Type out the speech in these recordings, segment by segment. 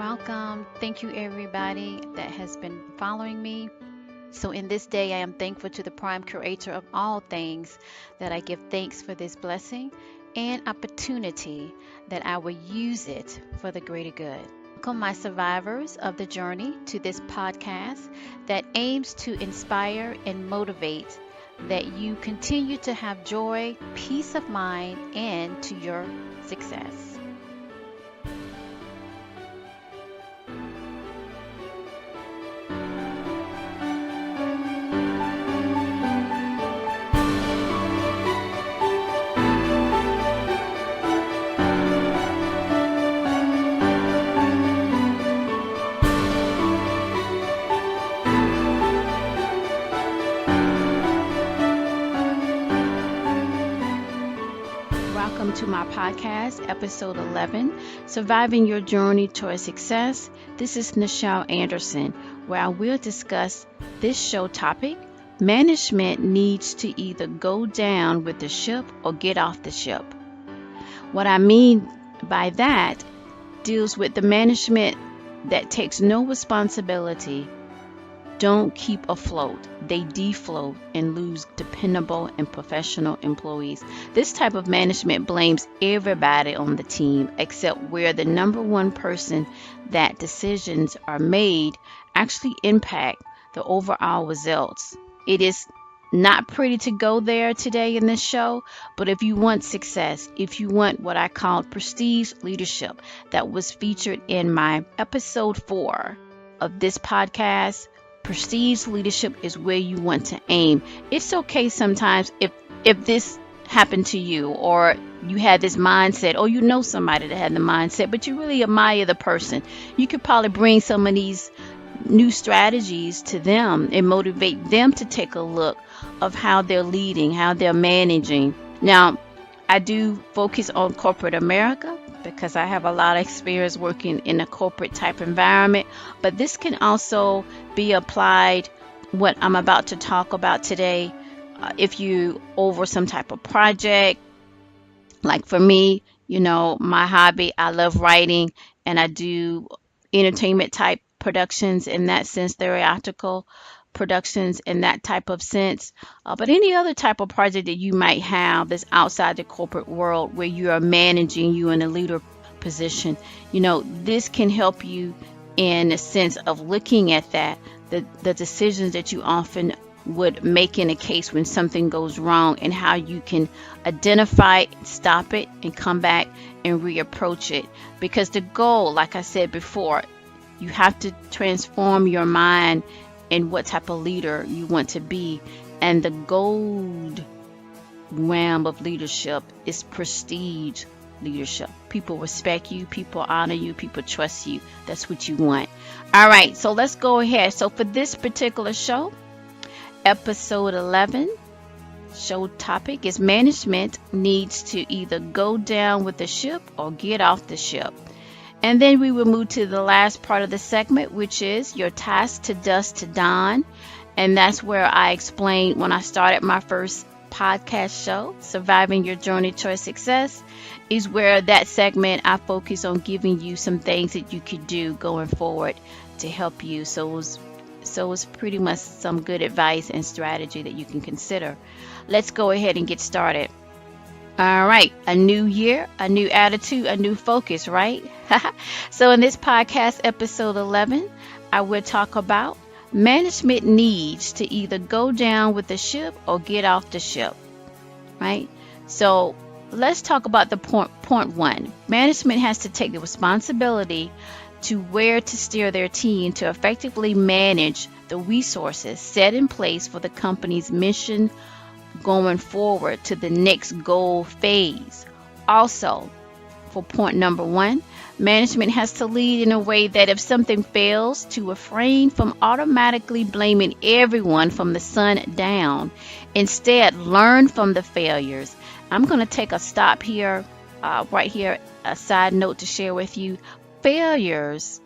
Welcome. Thank you, everybody that has been following me. So, in this day, I am thankful to the prime creator of all things that I give thanks for this blessing and opportunity that I will use it for the greater good. Welcome, my survivors of the journey, to this podcast that aims to inspire and motivate that you continue to have joy, peace of mind, and to your success. Welcome to my podcast, episode 11, Surviving Your Journey Toward Success. This is Nichel Anderson, where I will discuss this show topic. Management needs to either go down with the ship or get off the ship. What I mean by that deals with the management that takes no responsibility, don't keep afloat. They defloat and lose dependable and professional employees. This type of management blames everybody on the team except where the number one person that decisions are made actually impact the overall results. It is not pretty to go there today in this show, but if you want success, if you want what I call prestige leadership that was featured in my episode 4 of this podcast, prestige leadership is where you want to aim. It's okay sometimes if this happened to you, or you had this mindset, or you know somebody that had the mindset, but you really admire the person. You could probably bring some of these new strategies to them and motivate them to take a look of how they're leading, how they're managing. Now, I do focus on corporate America because I have a lot of experience working in a corporate type environment, but this can also be applied, what I'm about to talk about today, if you over some type of project. Like for me, my hobby, I love writing, and I do entertainment type productions in that sense, theatrical productions in that type of sense. But any other type of project that you might have that's outside the corporate world where you are managing, you in a leader position, this can help you in a sense of looking at that, the decisions that you often would make in a case when something goes wrong, and how you can identify, stop it, and come back and reapproach it. Because the goal, like I said before, you have to transform your mind and what type of leader you want to be. And the gold realm of leadership is prestige leadership. People respect you, people honor you, people trust you. That's what you want. All right, so let's go ahead. So for this particular show, episode 11, show topic is management needs to either go down with the ship or get off the ship. And then we will move to the last part of the segment, which is your task to dusk to dawn. And that's where I explained when I started my first podcast show, Surviving Your Journey Toward Success, is where that segment I focus on giving you some things that you could do going forward to help you. So it's pretty much some good advice and strategy that you can consider. Let's go ahead and get started. All right, a new year, a new attitude, a new focus, right? So in this podcast, episode 11, I will talk about management needs to either go down with the ship or get off the ship, right? So let's talk about the point 1. Management has to take the responsibility to where to steer their team to effectively manage the resources set in place for the company's mission going forward to the next goal phase. Also, for point number 1, management has to lead in a way that if something fails, to refrain from automatically blaming everyone from the sun down. Instead, learn from the failures. I'm going to take a stop here, right here, a side note to share with you. Failures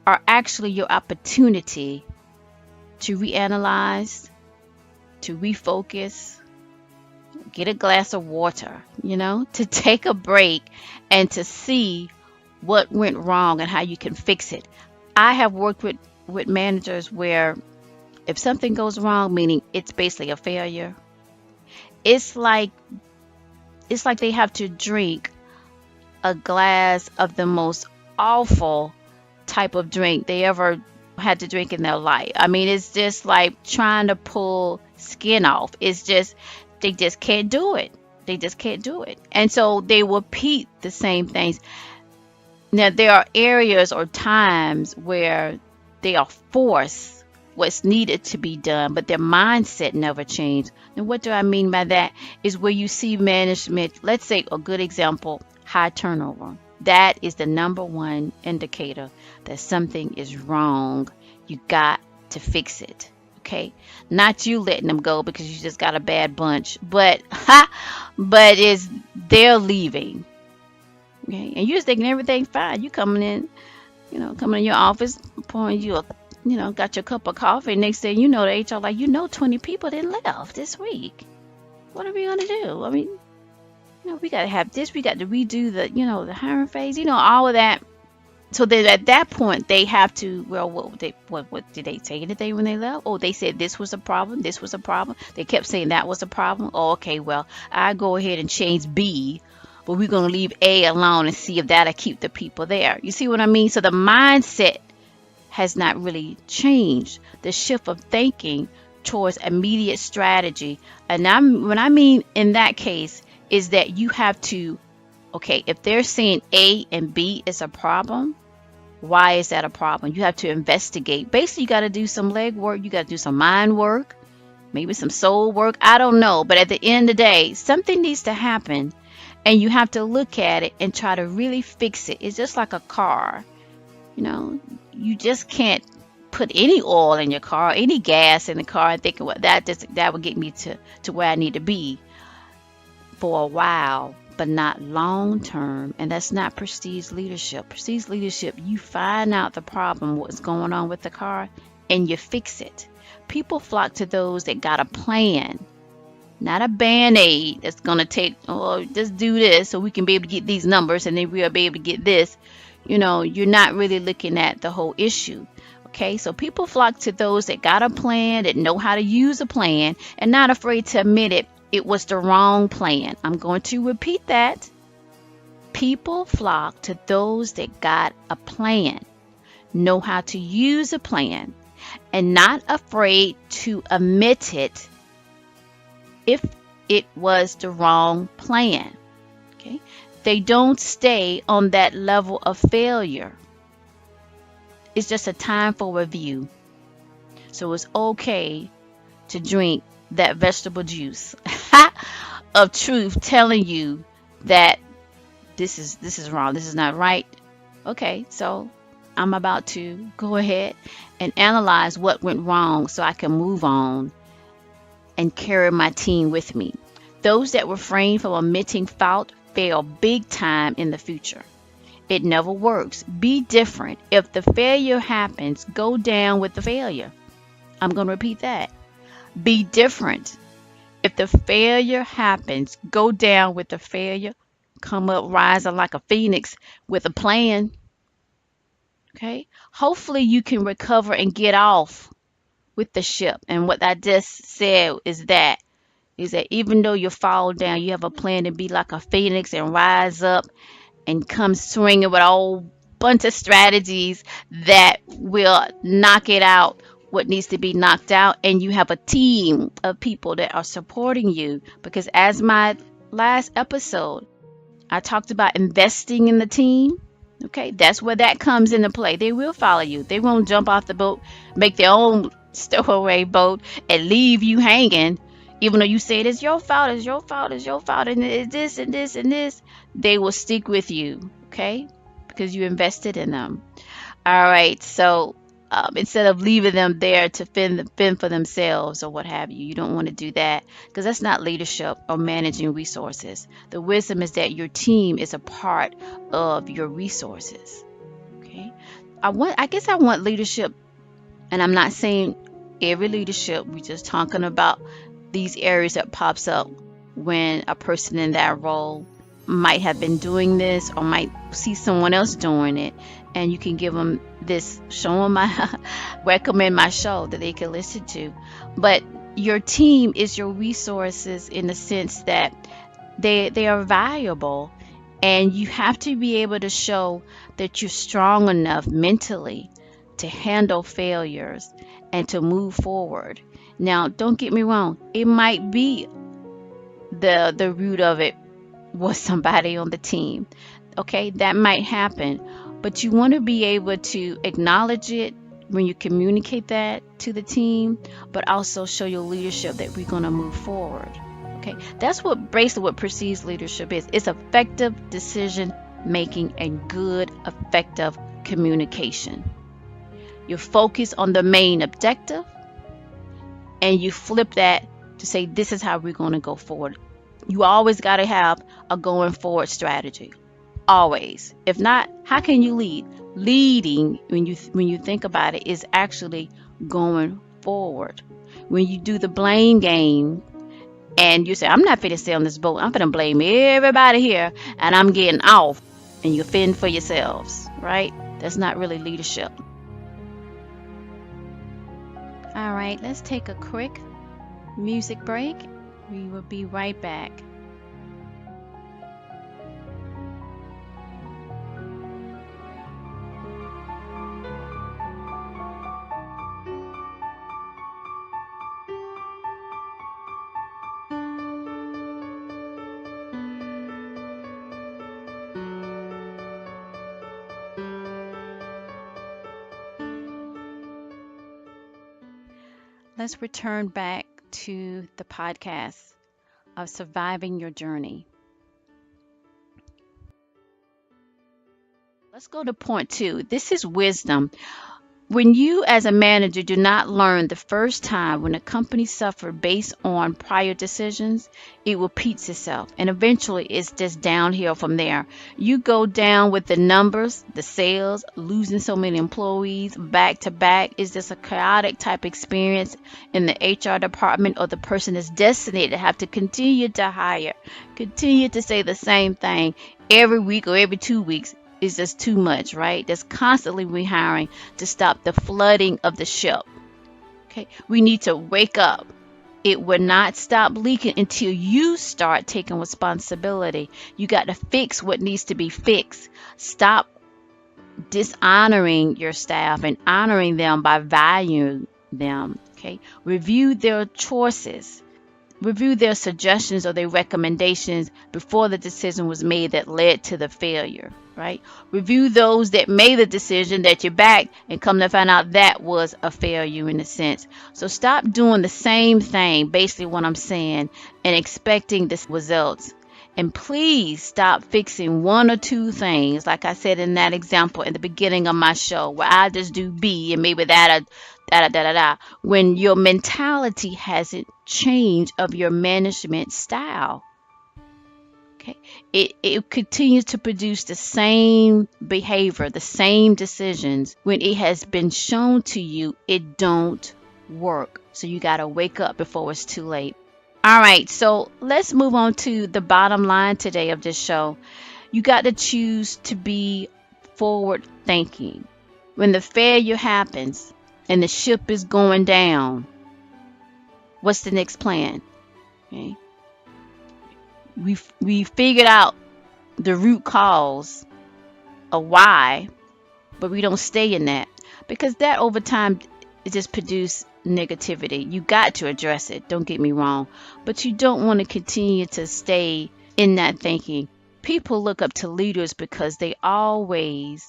are actually your opportunity to reanalyze, to refocus, get a glass of water, to take a break and to see what went wrong and how you can fix it. I have worked with managers where if something goes wrong, meaning it's basically a failure, it's like they have to drink a glass of the most awful type of drink they ever had to drink in their life. I mean, it's just like trying to pull skin off. It's just, they just can't do it. They just can't do it. And so they repeat the same things. Now, there are areas or times where they are forced what's needed to be done, but their mindset never changed. And what do I mean by that? Is where you see management, let's say a good example, high turnover. That is the number one indicator that something is wrong. You got to fix it. Okay, not you letting them go because you just got a bad bunch, but it's they're leaving. Okay, and you're just thinking everything's fine. You coming in, coming in your office, pouring you a, got your cup of coffee. Next thing you know, the HR like, 20 people didn't left this week. What are we gonna do? I mean, we got to have this. We got to redo the, the hiring phase. All of that. So then at that point, they have to, well, what did they say anything when they left? Oh, they said this was a problem. This was a problem. They kept saying that was a problem. Oh, okay, well, I go ahead and change B, but we're going to leave A alone and see if that'll keep the people there. You see what I mean? So the mindset has not really changed. The shift of thinking towards immediate strategy. And when I mean in that case, is that you have to, okay, if they're saying A and B is a problem, why is that a problem? You have to investigate. Basically, you got to do some leg work. You got to do some mind work, maybe some soul work. I don't know. But at the end of the day, something needs to happen. And you have to look at it and try to really fix it. It's just like a car. You just can't put any oil in your car, any gas in the car and thinking, well, that would get me to where I need to be for a while, but not long term. And that's not prestige leadership. Prestige leadership, you find out the problem, what's going on with the car, and you fix it. People flock to those that got a plan, not a band-aid that's going to take, oh, just do this so we can be able to get these numbers and then we'll be able to get this. You're not really looking at the whole issue. Okay, so people flock to those that got a plan, that know how to use a plan, and not afraid to admit it was the wrong plan. I'm going to repeat that. People flock to those that got a plan, know how to use a plan, and not afraid to admit it if it was the wrong plan. Okay, they don't stay on that level of failure. It's just a time for review. So it's okay to drink that vegetable juice of truth telling you that this is wrong, this is not right. Okay, so I'm about to go ahead and analyze what went wrong so I can move on and carry my team with me. Those that refrain from admitting fault fail big time in the future. It never works. Be different. If the failure happens, go down with the failure. I'm going to repeat that. Be different. If the failure happens, go down with the failure. Come up rising like a phoenix with a plan. Okay? Hopefully you can recover and get off with the ship. And what I just said is that even though you fall down, you have a plan to be like a phoenix and rise up and come swinging with a whole bunch of strategies that will knock it out, what needs to be knocked out. And you have a team of people that are supporting you, because as my last episode, I talked about investing in the team. Okay, that's where that comes into play. They will follow you. They won't jump off the boat, make their own stowaway boat and leave you hanging, even though you say it's your fault, it's your fault, it's your fault, and it's this and this and this. They will stick with you, okay, because you invested in them. All right, so instead of leaving them there to fend for themselves or what have you, you don't want to do that, because that's not leadership or managing resources. The wisdom is that your team is a part of your resources. Okay, I guess I want leadership, and I'm not saying every leadership. We're just talking about these areas that pops up when a person in that role might have been doing this or might see someone else doing it, and you can give them this, show them my recommend my show that they can listen to. But your team is your resources in the sense that they are valuable, and you have to be able to show that you're strong enough mentally to handle failures and to move forward. Now, don't get me wrong, it might be the root of it was somebody on the team. Okay, that might happen, but you want to be able to acknowledge it when you communicate that to the team, but also show your leadership that we're going to move forward. Okay, that's what basically what perceived leadership is. It's effective decision making and good, effective communication. You focus on the main objective and you flip that to say, this is how we're going to go forward. You always got to have a going forward strategy. Always. If not, how can you lead? Leading, when you think about it, is actually going forward. When you do the blame game and you say, I'm not finna stay on this boat, I'm finna blame everybody here and I'm getting off, and you fend for yourselves, right? That's not really leadership. All right, let's take a quick music break. We will be right back. Let's return back to the podcast of surviving your journey. Let's go to point 2. This is wisdom. When you as a manager do not learn the first time when a company suffered based on prior decisions, it repeats itself and eventually it's just downhill from there. You go down with the numbers, the sales, losing so many employees back to back. Is this a chaotic type experience in the HR department, or the person is destined to have to continue to hire, continue to say the same thing every week or every 2 weeks? Is just too much, right? That's constantly rehiring to stop the flooding of the ship. Okay, we need to wake up. It will not stop leaking until you start taking responsibility. You got to fix what needs to be fixed. Stop dishonoring your staff and honoring them by valuing them. Okay, review their choices. Review their suggestions or their recommendations before the decision was made that led to the failure, right? Review those that made the decision that you backed and come to find out that was a failure in a sense. So stop doing the same thing, basically what I'm saying, and expecting the results. And please stop fixing one or two things, like I said in that example in the beginning of my show, where I just do B and maybe that when your mentality hasn't changed of your management style. Okay, it continues to produce the same behavior, the same decisions when it has been shown to you it don't work. So you got to wake up before it's too late. All right, so let's move on to the bottom line today of this show. You got to choose to be forward thinking. When the failure happens and the ship is going down, what's the next plan? Okay. We figured out the root cause of why, but we don't stay in that, because that over time it just produces negativity. You got to address it, don't get me wrong, but you don't want to continue to stay in that thinking. People look up to leaders because they always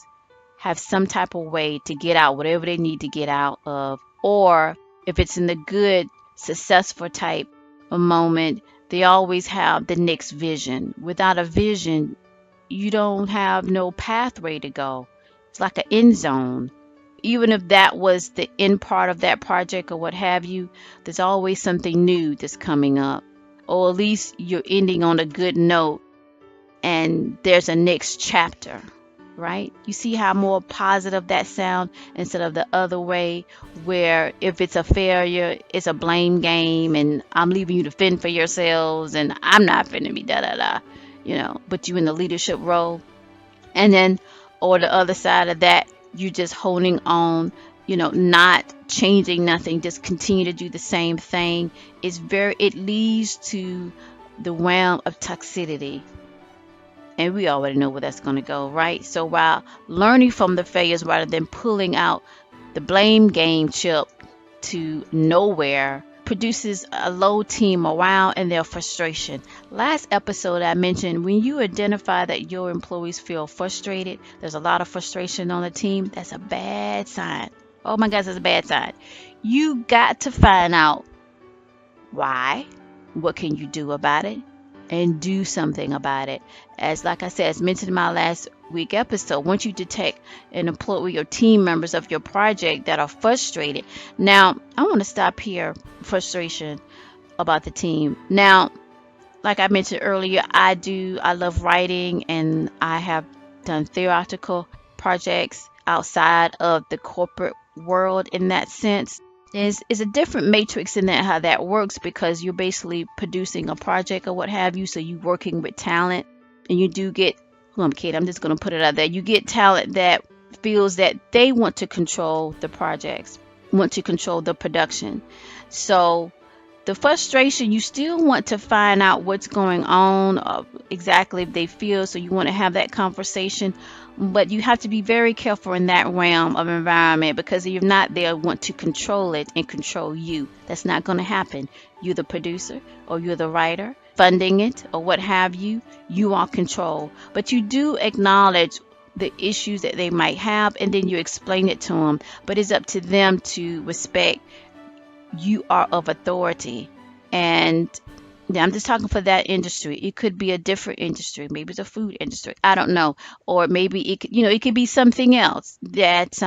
have some type of way to get out whatever they need to get out of, or if it's in the good, successful type of moment, they always have the next vision. Without a vision, you don't have no pathway to go. It's like an end zone. Even if that was the end part of that project or what have you, there's always something new that's coming up. Or at least you're ending on a good note and there's a next chapter, right? You see how more positive that sound instead of the other way, where if it's a failure, it's a blame game and I'm leaving you to fend for yourselves and I'm not finna be da-da-da. put you in the leadership role. And then, or the other side of that, you just holding on, not changing nothing, just continue to do the same thing. It leads to the realm of toxicity. And we already know where that's going to go, right? So while learning from the failures rather than pulling out the blame game chip to nowhere produces a low team morale and their frustration. Last episode I mentioned, when you identify that your employees feel frustrated, there's a lot of frustration on the team, that's a bad sign. Oh my gosh, that's a bad sign. You got to find out why, what can you do about it, and do something about it. Like I said, as mentioned in my last week episode, once you detect an employee or team members of your project that are frustrated. Now, I want to stop here. Frustration about the team. Now, like I mentioned earlier, I love writing, and I have done theoretical projects outside of the corporate world in that sense. Is a different matrix in that, how that works, because you're basically producing a project or what have you, so you're working with talent, and you do get, I'm just going to put it out there, you get talent that feels that they want to control the projects, want to control the production. So the frustration, you still want to find out what's going on, exactly if they feel, so you want to have that conversation. But you have to be very careful in that realm of environment, because if you're not there, want to control it and control you. That's not going to happen. You're the producer, or you're the writer, funding it, or what have you. You are control. But you do acknowledge the issues that they might have, and then you explain it to them. But it's up to them to respect you are of authority. And I'm just talking for that industry. It could be a different industry. Maybe it's a food industry. I don't know. Or maybe it could be something else that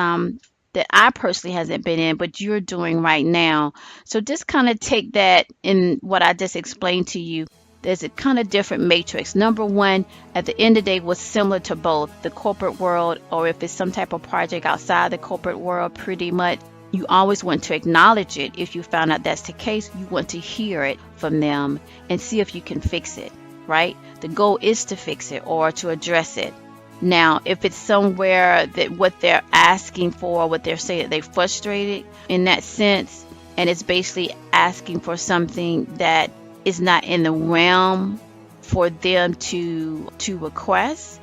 I personally hasn't been in, but you're doing right now. So just kind of take that in what I just explained to you. There's a kind of different matrix. Number one, at the end of the day, was similar to both the corporate world, or if it's some type of project outside the corporate world, pretty much. You always want to acknowledge it. If you found out that's the case, you want to hear it from them and see if you can fix it, right? The goal is to fix it or to address it. Now, if it's somewhere that what they're asking for, what they're saying, they're frustrated in that sense, and it's basically asking for something that is not in the realm for them to request.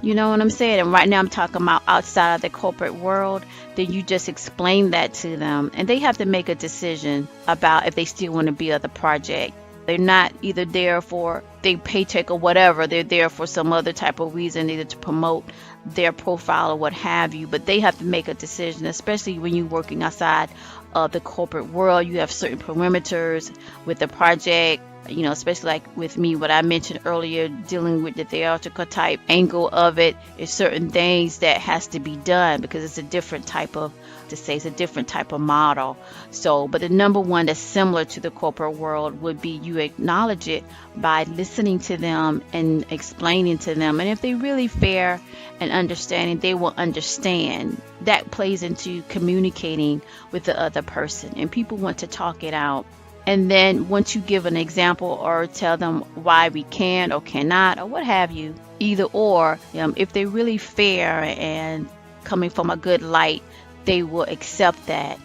You know what I'm saying? And right now I'm talking about outside of the corporate world. Then you just explain that to them, and they have to make a decision about if they still want to be on the project. They're not either there for their paycheck or whatever. They're there for some other type of reason, either to promote their profile or what have you. But they have to make a decision, especially when you're working outside of the corporate world. You have certain perimeters with the project. Especially like with me, what I mentioned earlier, dealing with the theatrical type angle of it, is certain things that has to be done, because it's a different type of model. So, but the number one that's similar to the corporate world would be you acknowledge it by listening to them and explaining to them. And if they really fair and understanding, they will understand. That plays into communicating with the other person, and people want to talk it out. And then once you give an example or tell them why we can or cannot or what have you, either or, if they're really fair and coming from a good light, they will accept that.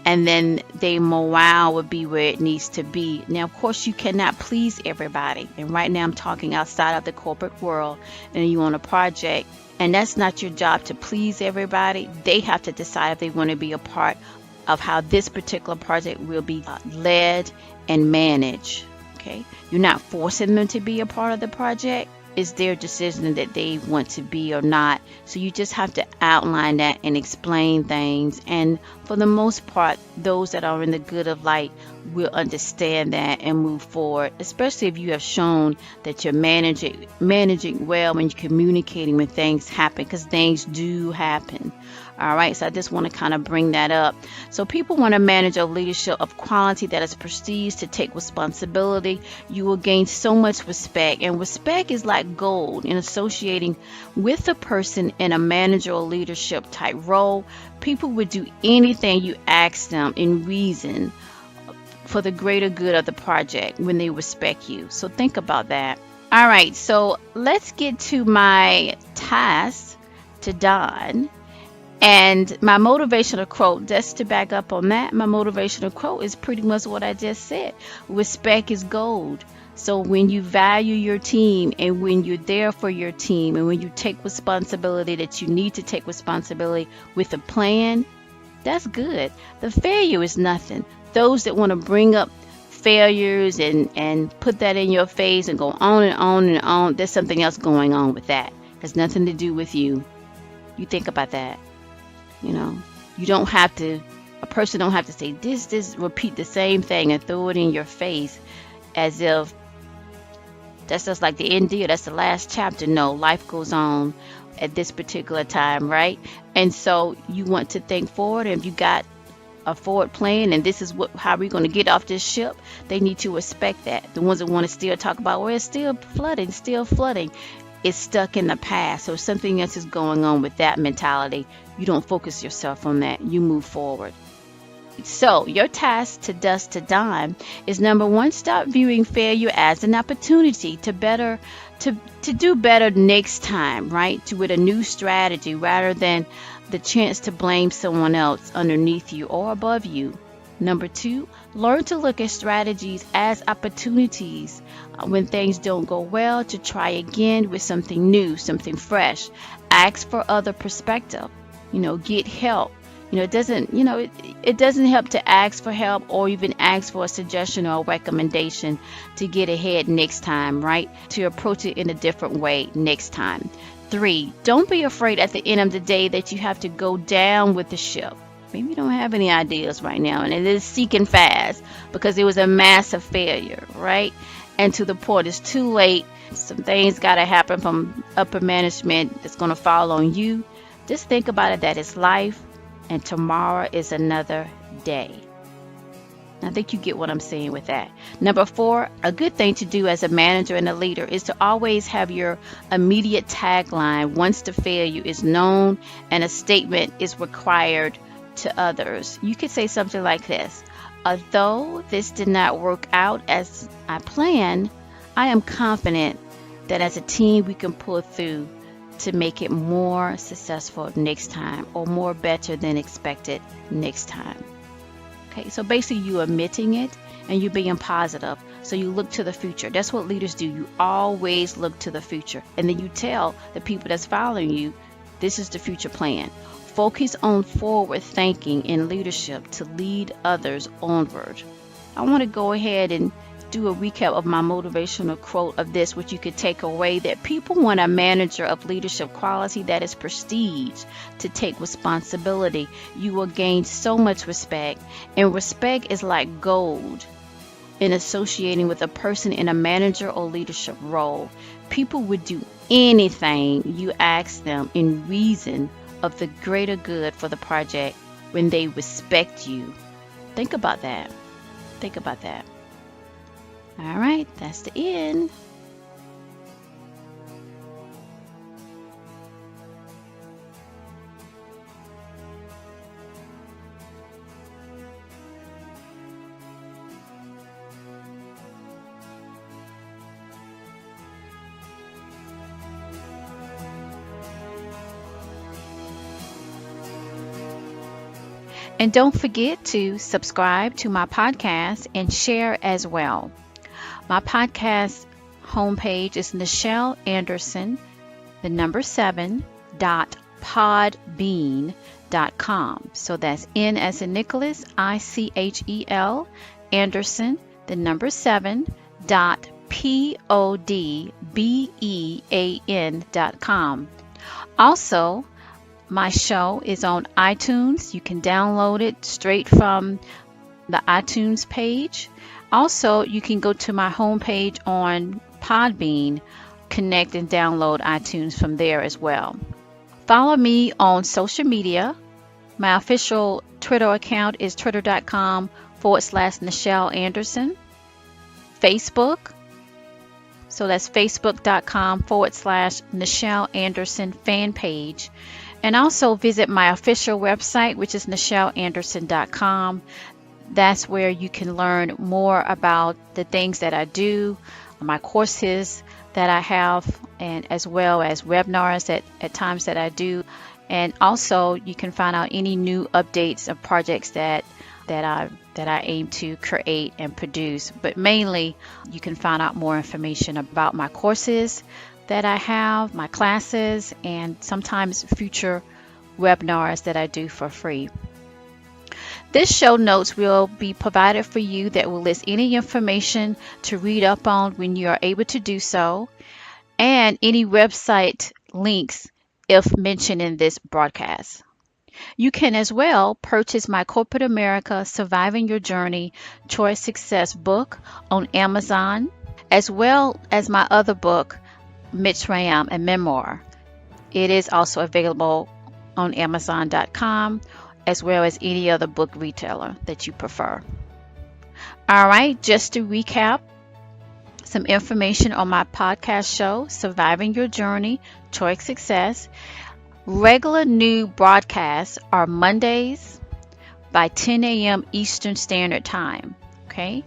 And then their morale will be where it needs to be. Now, of course, you cannot please everybody. And right now I'm talking outside of the corporate world, and you're on a project. And that's not your job to please everybody. They have to decide if they want to be a part of how this particular project will be led and managed. Okay, you're not forcing them to be a part of the project. It's their decision that they want to be or not. So you just have to outline that and explain things. And for the most part, those that are in the good of light will understand that and move forward, especially if you have shown that you're managing well when you're communicating when things happen, because things do happen. All right, so I just want to kind of bring that up. So people want to manage a leadership of quality that is prestige, to take responsibility. You will gain so much respect, and respect is like gold in associating with a person in a managerial leadership type role. People would do anything you ask them in reason for the greater good of the project when they respect you. So think about that. All right, so let's get to my task to Don. And my motivational quote, just to back up on that, my motivational quote is pretty much what I just said. Respect is gold. So when you value your team and when you're there for your team and when you take responsibility that you need to take responsibility with a plan, that's good. The failure is nothing. Those that want to bring up failures and put that in your face and go on and on and on, there's something else going on with that. It has nothing to do with you. You think about that. You know, you don't have to, a person don't have to say this, repeat the same thing and throw it in your face as if that's just like the end deal, that's the last chapter. No, life goes on at this particular time, right? And so you want to think forward, and if you got a forward plan and this is how we're going to get off this ship, they need to respect that. The ones that want to still talk about, well, it's still flooding, it's stuck in the past. So something else is going on with that mentality. You don't focus yourself on that. You move forward. So your task to dusk to dawn is number one, stop viewing failure as an opportunity to do better next time, right? With a new strategy rather than the chance to blame someone else underneath you or above you. Number two, learn to look at strategies as opportunities when things don't go well to try again with something new, something fresh. Ask for other perspective. Get help. It doesn't help to ask for help or even ask for a suggestion or a recommendation to get ahead next time, right? To approach it in a different way next time. 3, don't be afraid at the end of the day that you have to go down with the ship. Maybe you don't have any ideas right now, and it is sinking fast because it was a massive failure, right? And to the point, it's too late. Some things got to happen from upper management that's going to fall on you. Just think about it that it's life, and tomorrow is another day. I think you get what I'm saying with that. Number 4, a good thing to do as a manager and a leader is to always have your immediate tagline once the failure is known and a statement is required to others. You could say something like this: although this did not work out as I planned, I am confident that as a team we can pull through to make it more successful next time, or more better than expected next time. Okay, so basically you admitting it and you being positive. So you look to the future. That's what leaders do. You always look to the future. And then you tell the people that's following you, this is the future plan. Focus on forward thinking in leadership to lead others onward. I want to go ahead and do a recap of my motivational quote of this, which you could take away: that people want a manager of leadership quality that is prestige, to take responsibility. You will gain so much respect, and respect is like gold in associating with a person in a manager or leadership role. People would do anything you ask them in reason of the greater good for the project when they respect you. Think about that. Think about that. All right, that's the end. And don't forget to subscribe to my podcast and share as well. My podcast homepage is Nichel Anderson, 7.podbean.com. So that's N as in Nicholas, ICHEL, Anderson, 7.podbean.com. Also, my show is on iTunes. You can download it straight from the iTunes page. Also, you can go to my homepage on Podbean, connect and download iTunes from there as well. Follow me on social media. My official Twitter account is twitter.com/Nichel Anderson. Facebook. So that's facebook.com/Nichel Anderson fan page. And also visit my official website, which is nichelanderson.com. That's where you can learn more about the things that I do, my courses, that I have, and as well as webinars at times that I do. And also you can find out any new updates of projects that I aim to create and produce. But mainly you can find out more information about my courses that I have, my classes, and sometimes future webinars that I do for free. This show notes will be provided for you that will list any information to read up on when you are able to do so, and any website links if mentioned in this broadcast. You can as well purchase my Corporate America Surviving Your Journey Choice Success book on Amazon, as well as my other book, Mitzrayim, a memoir. It is also available on Amazon.com, as well as any other book retailer that you prefer. All right, just to recap, some information on my podcast show, Surviving Your Journey Choice Success. Regular new broadcasts are Mondays by 10 a.m. Eastern Standard Time. Okay.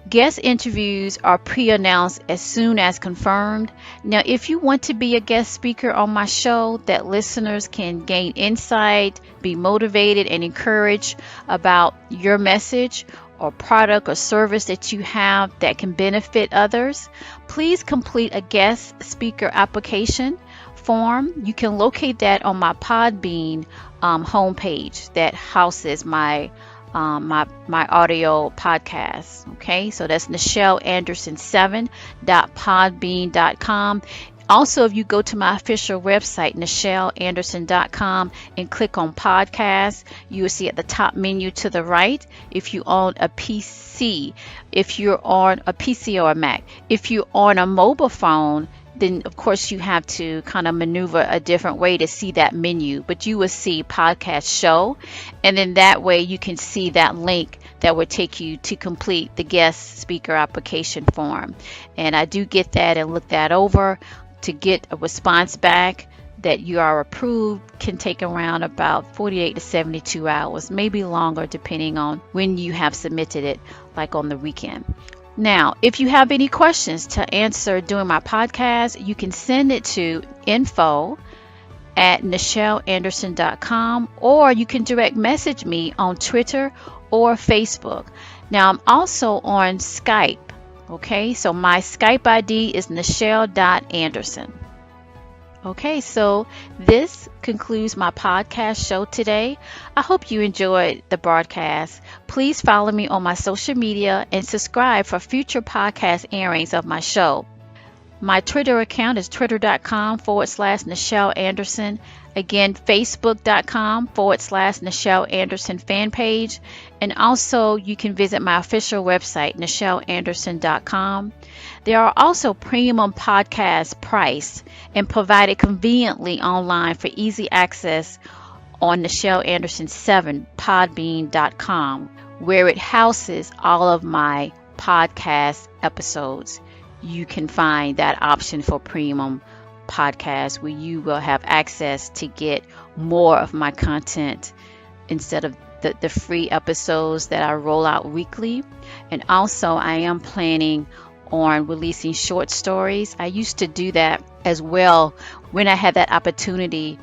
Guest interviews are pre-announced as soon as confirmed. Now, if you want to be a guest speaker on my show that listeners can gain insight, be motivated, and encouraged about your message or product or service that you have that can benefit others, please complete a guest speaker application form. You can locate that on my Podbean homepage that houses my audio podcast. Okay, so that's nichelanderson7.podbean.com. Also, if you go to my official website, nichelanderson.com, and click on podcast, you will see at the top menu to the right, if you own a PC, if you're on a PC or a Mac. If you're on a mobile phone, then of course you have to kind of maneuver a different way to see that menu, but you will see podcast show, and then that way you can see that link that will take you to complete the guest speaker application form. And I do get that and look that over. To get a response back that you are approved can take around about 48 to 72 hours, maybe longer depending on when you have submitted it, like on the weekend. Now, if you have any questions to answer during my podcast, you can send it to info@nichelanderson.com, or you can direct message me on Twitter or Facebook. Now, I'm also on Skype. Okay, so my Skype ID is nichel.anderson. Okay, so this concludes my podcast show today. I hope you enjoyed the broadcast. Please follow me on my social media and subscribe for future podcast airings of my show. My Twitter account is twitter.com/Nichel Anderson. Again, facebook.com/Nichel Anderson fan page. And also you can visit my official website, nichelanderson.com. There are also premium podcasts priced and provided conveniently online for easy access on nichelanderson7podbean.com, where it houses all of my podcast episodes. You can find that option for premium podcast where you will have access to get more of my content instead of the free episodes that I roll out weekly. And also I am planning on releasing short stories. I used to do that as well when I had that opportunity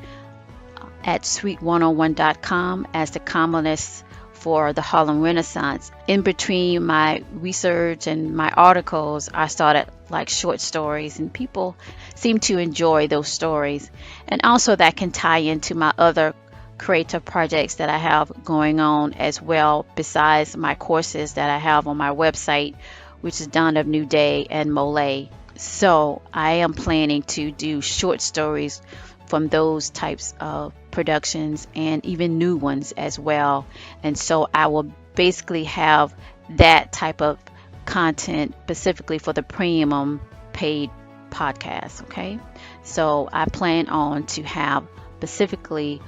at sweet101.com as the columnist for the Harlem Renaissance. In between my research and my articles, I started like short stories, and people seem to enjoy those stories. And also that can tie into my other creative projects that I have going on as well, besides my courses that I have on my website, which is Dawn of New Day and Mole. So I am planning to do short stories from those types of productions and even new ones as well. And so I will basically have that type of content specifically for the premium paid podcast. Okay, so I plan on to have specifically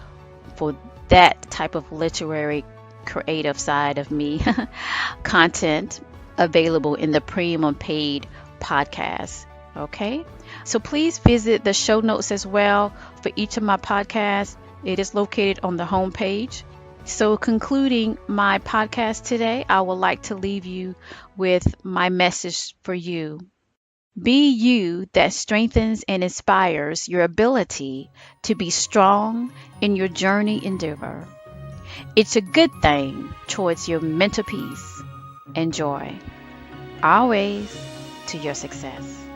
for that type of literary creative side of me content available in the premium paid podcast. Okay, so please visit the show notes as well for each of my podcasts. It is located on the home page. So concluding my podcast today, I would like to leave you with my message for you. Be you that strengthens and inspires your ability to be strong in your journey endeavor. It's a good thing towards your mental peace and joy, always to your success.